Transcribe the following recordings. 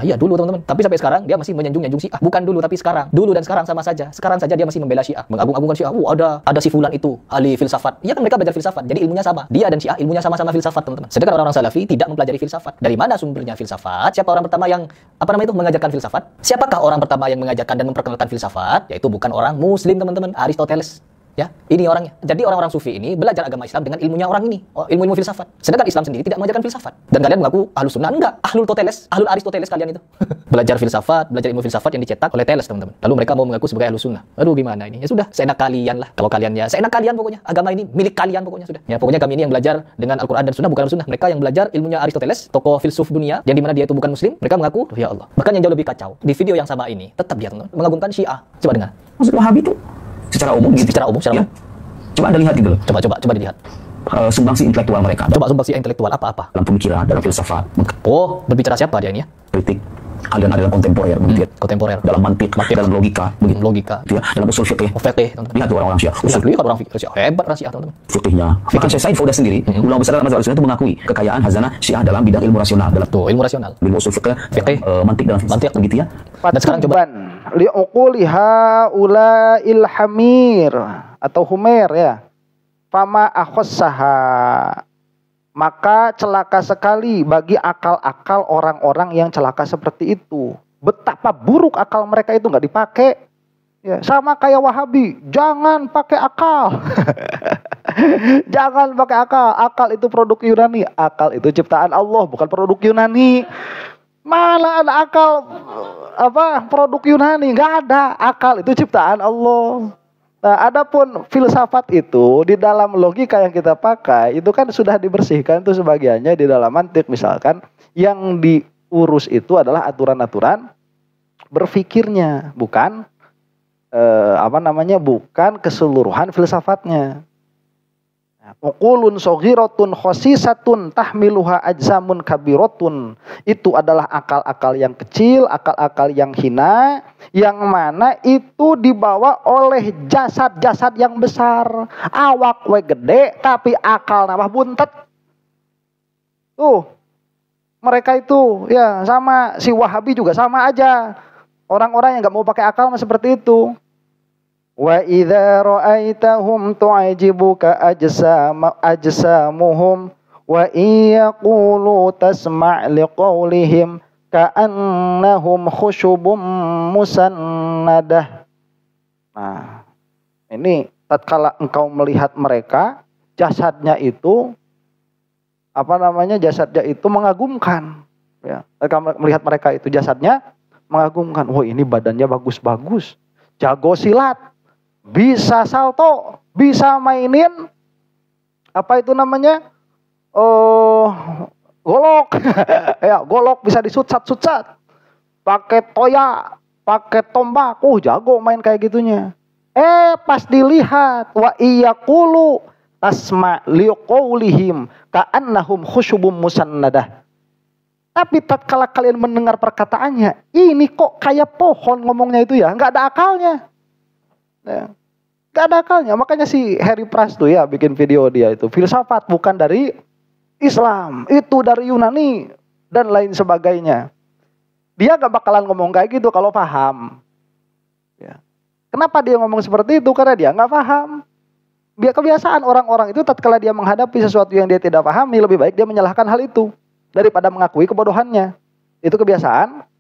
Iya dulu teman-teman, tapi sampai sekarang dia masih menyanjung-nyanjung Syiah. Bukan dulu tapi sekarang. Dulu dan sekarang sama saja. Sekarang saja dia masih membela Syiah, mengagung-agungkan Syiah. Ada si fulan itu ahli filsafat. Iya kan mereka belajar filsafat. Jadi ilmunya sama. Dia dan Syiah ilmunya sama-sama filsafat, teman-teman. Sedangkan orang-orang Salafi tidak mempelajari filsafat. Dari mana sumbernya filsafat? Siapa orang pertama yang mengajarkan filsafat? Siapakah orang pertama yang mengajarkan dan memperkenalkan filsafat? Yaitu bukan orang muslim, teman-teman, Aristoteles. Ya, ini orangnya. Jadi orang-orang sufi ini belajar agama Islam dengan ilmunya orang ini, ilmu-ilmu filsafat. Sedangkan Islam sendiri tidak mengajarkan filsafat. Dan kalian mengaku ahlus sunnah, enggak, ahlul Aristoteles kalian itu. Belajar filsafat, belajar ilmu filsafat yang dicetak oleh Teles, teman-teman. Lalu mereka mau mengaku sebagai ahlus sunnah. Aduh, gimana ini? Ya sudah, seenak kalian lah. Kalau kalian ya, seenak kalian pokoknya. Agama ini milik kalian pokoknya sudah. Ya, pokoknya kami ini yang belajar dengan Al-Qur'an dan sunnah, bukan sunnah. Mereka yang belajar ilmunya Aristoteles, tokoh filsuf dunia, yang dimana dia itu bukan muslim. Mereka mengaku, ya Allah. Bahkan yang jauh lebih kacau, di video yang sama ini, tetap dia, teman-teman, mengagungkan Syiah. Coba dengar. Maksud Wahabi itu secara umum gitu. Secara umum. Coba Anda lihat gitu loh. Coba dilihat. Sumbangsi intelektual mereka. Coba sumbangsi intelektual apa? Dalam pemikiran, dalam filsafat. Oh, berbicara siapa dia ini ya? Kritik aliran-aliran kontemporer, begitu. Kontemporer. Dalam mantik, dalam logika, begitu. Logika. Ya, dalam usul fikih. Lihat tuh orang-orang Syiah. Usul fikih orang Syiah hebat Syiah, teman-teman. Fikihnya. Bahkan Syekh Said Fauda sendiri, ulama besar dalam mazhab Ahlussunnah itu mengakui kekayaan hazanah Syiah dalam bidang ilmu rasional. Ilmu rasional. Ilmu usul fikih, mantik dalam filsafat, begitu ya. Dan sekarang coba liuquliha ula ilhamir atau humer ya. Fama akhossaha, maka celaka sekali bagi akal-akal orang-orang yang celaka seperti itu. Betapa buruk akal mereka itu nggak dipakai. Ya, sama kayak Wahabi, jangan pakai akal. Jangan pakai akal. Akal itu produk Yunani. Akal itu ciptaan Allah, bukan produk Yunani. Malah ada akal produk Yunani, nggak ada. Akal itu ciptaan Allah. Nah, adapun filsafat itu di dalam logika yang kita pakai itu kan sudah dibersihkan tuh sebagiannya di dalam mantik, misalkan yang diurus itu adalah aturan-aturan berfikirnya, bukan bukan keseluruhan filsafatnya. Uqulun saghiratun khosisatun tahmiluha ajzamun kabiratun. Itu adalah akal-akal yang kecil, akal-akal yang hina, yang mana itu dibawa oleh jasad-jasad yang besar. Awak we gede tapi akal nambah buntet. Tuh. Mereka itu ya sama si Wahabi juga sama aja. Orang-orang yang enggak mau pakai akal seperti itu. Wa idza ra'aitahum tu'jibuka ajsamuhum wa iyaqulu tasma' liqaulihim ka'annahum khusyubum musannadah. Nah, ini tatkala engkau melihat mereka, jasadnya itu jasadnya itu mengagumkan. Ya, tatkala melihat mereka itu jasadnya mengagumkan. Wah, ini badannya bagus-bagus. Jago silat. Bisa salto, bisa mainin golok. Ya, golok bisa disucat-sucat. Pakai toya, pakai tombak. Jago main kayak gitunya. Pas dilihat wa iyaqulu tasma' liqaulihim ka'annahum khusyubum musannadah. Tapi tatkala kalian mendengar perkataannya, ini kok kayak pohon ngomongnya itu ya, enggak ada akalnya. Ya. Gak ada akalnya. Makanya si Harry Price tuh ya bikin video dia itu. Filsafat bukan dari Islam, itu dari Yunani dan lain sebagainya. Dia gak bakalan ngomong kayak gitu kalau paham. Ya. Kenapa dia ngomong seperti itu? Karena dia gak paham. Kebiasaan orang-orang itu tatkala dia menghadapi sesuatu yang dia tidak pahami, lebih baik dia menyalahkan hal itu daripada mengakui kebodohannya. Itu kebiasaan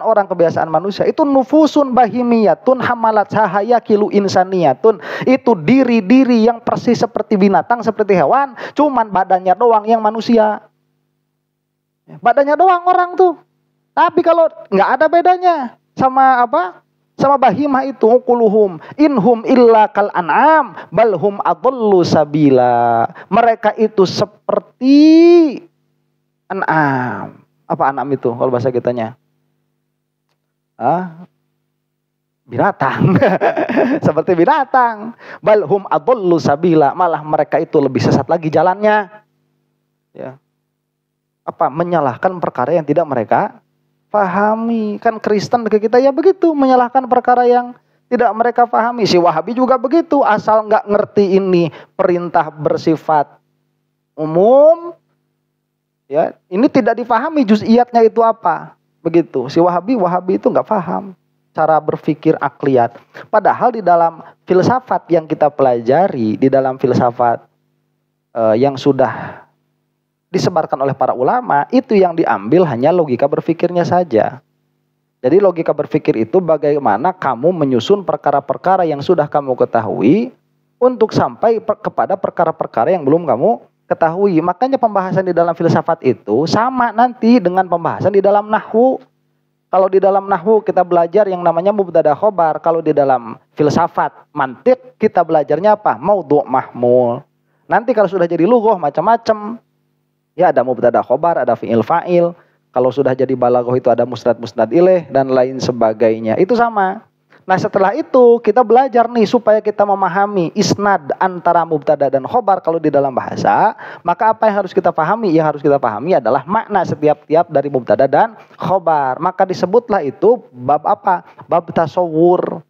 orang, kebiasaan manusia. Itu nufusun bahimiyatun hamalat sahaya kilu insaniyatun. Itu diri-diri yang persis seperti binatang, seperti hewan, cuman badannya doang yang manusia. Badannya doang orang tuh. Tapi kalau nggak ada bedanya sama sama bahimah itu, uquluhum inhum illa kal an'am balhum adallu sabila. Mereka itu seperti an'am. Apa an'am itu kalau bahasa kitanya? Binatang. Seperti binatang. Balhum adallu sabila, malah mereka itu lebih sesat lagi jalannya. Ya. Menyalahkan perkara yang tidak mereka pahami. Kan Kristen ke kita ya begitu, menyalahkan perkara yang tidak mereka pahami. Si Wahabi juga begitu, asal nggak ngerti ini perintah bersifat umum. Ya, ini tidak difahami juz'iyatnya itu apa. Begitu. Si Wahabi itu nggak paham cara berpikir akliyat. Padahal di dalam filsafat yang kita pelajari, di dalam filsafat yang sudah disebarkan oleh para ulama, itu yang diambil hanya logika berpikirnya saja. Jadi logika berpikir itu bagaimana kamu menyusun perkara-perkara yang sudah kamu ketahui untuk sampai kepada perkara-perkara yang belum kamu ketahui. Makanya pembahasan di dalam filsafat itu sama nanti dengan pembahasan di dalam nahwu. Kalau di dalam nahwu kita belajar yang namanya mubtada khobar. Kalau di dalam filsafat mantik kita belajarnya apa? Maudhu' mahmul. Nanti kalau sudah jadi lughah macam-macam. Ya ada mubtada khobar, ada fi'il fa'il. Kalau sudah jadi balaghah itu ada musnad ilaih dan lain sebagainya. Itu sama. Nah setelah itu kita belajar nih supaya kita memahami isnad antara mubtada dan khobar kalau di dalam bahasa. Maka apa yang harus kita pahami? Yang harus kita pahami adalah makna setiap-tiap dari mubtada dan khobar. Maka disebutlah itu bab apa? Bab tasawur.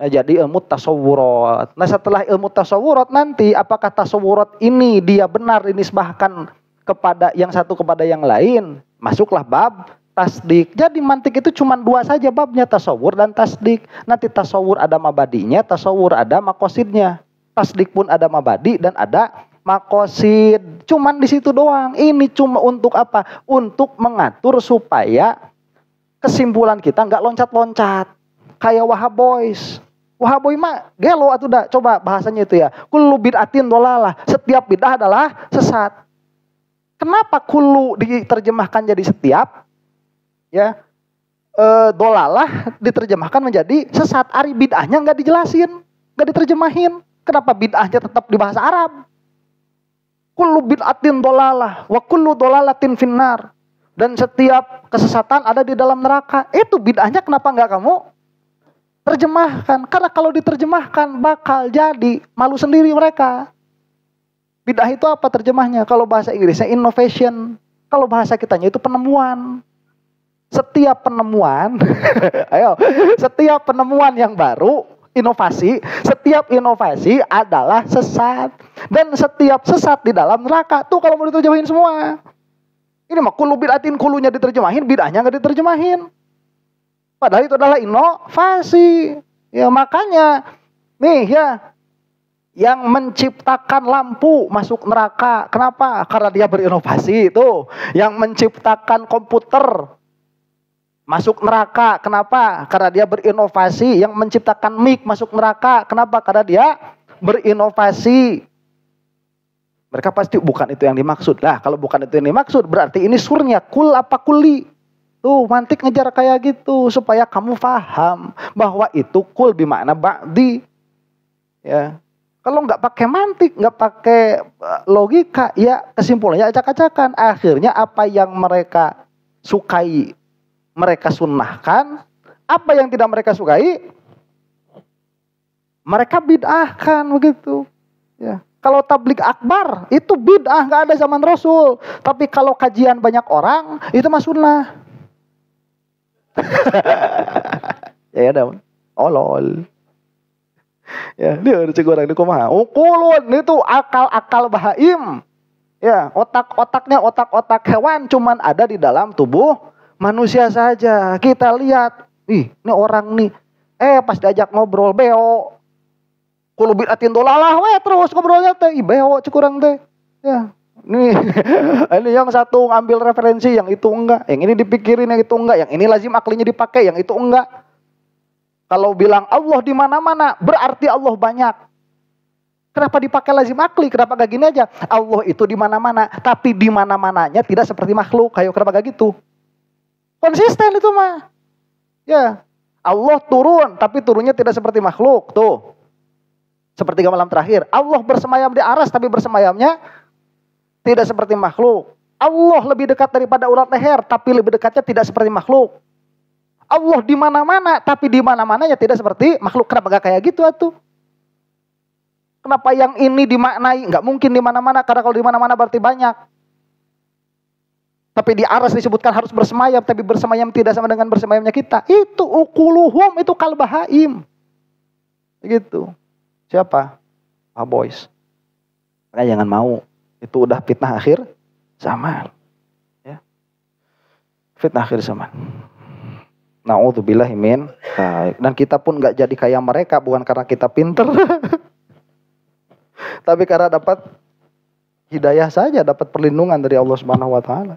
Nah, jadi ilmu tasawurat. Nah setelah ilmu tasawurat nanti apakah tasawurat ini dia benar dinisbahkan kepada yang satu kepada yang lain? Masuklah bab tasdik. Jadi mantik itu cuma dua saja babnya, tasawur dan tasdik. Nanti tasawur ada mabadinya, tasawur ada makosidnya. Tasdik pun ada mabadi dan ada makosid. Cuman di situ doang. Ini cuma untuk apa? Untuk mengatur supaya kesimpulan kita nggak loncat-loncat. Kayak Wahaboys. Wahaboy mah gelo atuh dah. Coba bahasanya itu ya. Kullu bid'atin dolalah. Setiap bid'ah adalah sesat. Kenapa kullu diterjemahkan jadi setiap? Ya, dolalah diterjemahkan menjadi sesat. Ari bid'ahnya nggak dijelasin, nggak diterjemahin. Kenapa bid'ahnya tetap di bahasa Arab? Kullu bid'atin dolalah, wa kullu dolalatin finnar. Dan setiap kesesatan ada di dalam neraka. Itu bid'ahnya kenapa nggak kamu terjemahkan? Karena kalau diterjemahkan bakal jadi malu sendiri mereka. Bid'ah itu apa terjemahnya? Kalau bahasa Inggrisnya innovation, kalau bahasa kitanya itu penemuan. Setiap penemuan, setiap penemuan yang baru, inovasi, setiap inovasi adalah sesat. Dan setiap sesat di dalam neraka. Tuh kalau mau diterjemahin semua. Ini mah kullu bid'atin, kulunya diterjemahin, bid'ahnya nggak diterjemahin. Padahal itu adalah inovasi. Ya makanya, nih ya, yang menciptakan lampu masuk neraka. Kenapa? Karena dia berinovasi itu. Yang menciptakan komputer masuk neraka. Kenapa? Karena dia berinovasi. Yang menciptakan mic masuk neraka. Kenapa? Karena dia berinovasi. Mereka pasti bukan itu yang dimaksud. Lah, kalau bukan itu yang dimaksud, berarti ini surnya kul apa kuli. Tuh, mantik ngejar kayak gitu supaya kamu paham bahwa itu kul bermakna ba'di. Ya. Kalau nggak pakai mantik, nggak pakai logika, ya kesimpulannya acak-acakan. Akhirnya apa yang mereka sukai mereka sunnahkan, apa yang tidak mereka sukai mereka bid'ahkan begitu. Ya. Kalau tablik akbar itu bid'ah, nggak ada zaman Rasul. Tapi kalau kajian banyak orang itu mah sunnah. Ya ada, olol. Ya, dia ada cek orang ini kumaha. Ukulun itu akal-akal bahaim. Ya, otak-otaknya otak-otak hewan cuman ada di dalam tubuh manusia saja. Kita lihat, ih, ini orang nih. Pas diajak ngobrol beo. Kulo bid'atin dolalah we terus ngobrolnya teh. Ih, beo cek urang teh. Ya. Nih, ini yang satu ngambil referensi, yang itu enggak. Yang ini dipikirin, yang itu enggak. Yang ini lazim aklinya dipakai, yang itu enggak. Kalau bilang Allah di mana-mana, berarti Allah banyak. Kenapa dipakai lazim akli? Kenapa gak gini aja? Allah itu di mana-mana, tapi di mana-mananya tidak seperti makhluk. Kayak kenapa gak gitu? Konsisten itu mah. Ya, Allah turun, tapi turunnya tidak seperti makhluk. Tuh, seperti malam terakhir. Allah bersemayam di aras, tapi bersemayamnya tidak seperti makhluk. Allah lebih dekat daripada urat leher, tapi lebih dekatnya tidak seperti makhluk. Allah di mana-mana, tapi di mana-mananya tidak seperti makhluk. Kenapa gak kayak gitu atuh? Kenapa yang ini dimaknai? Nggak mungkin di mana-mana, karena kalau di mana-mana berarti banyak. Tapi di aras disebutkan harus bersemayam, tapi bersemayam tidak sama dengan bersemayamnya kita. Itu ukuluhum, itu kalbahaim. Begitu. Siapa? Boys. Makanya jangan mau. Itu udah fitnah akhir zaman. Ya. Fitnah akhir zaman. Na'udzubillahi min dzalik. Dan kita pun nggak jadi kayak mereka bukan karena kita pinter. Tapi karena dapat hidayah saja, dapat perlindungan dari Allah Subhanahu wa taala.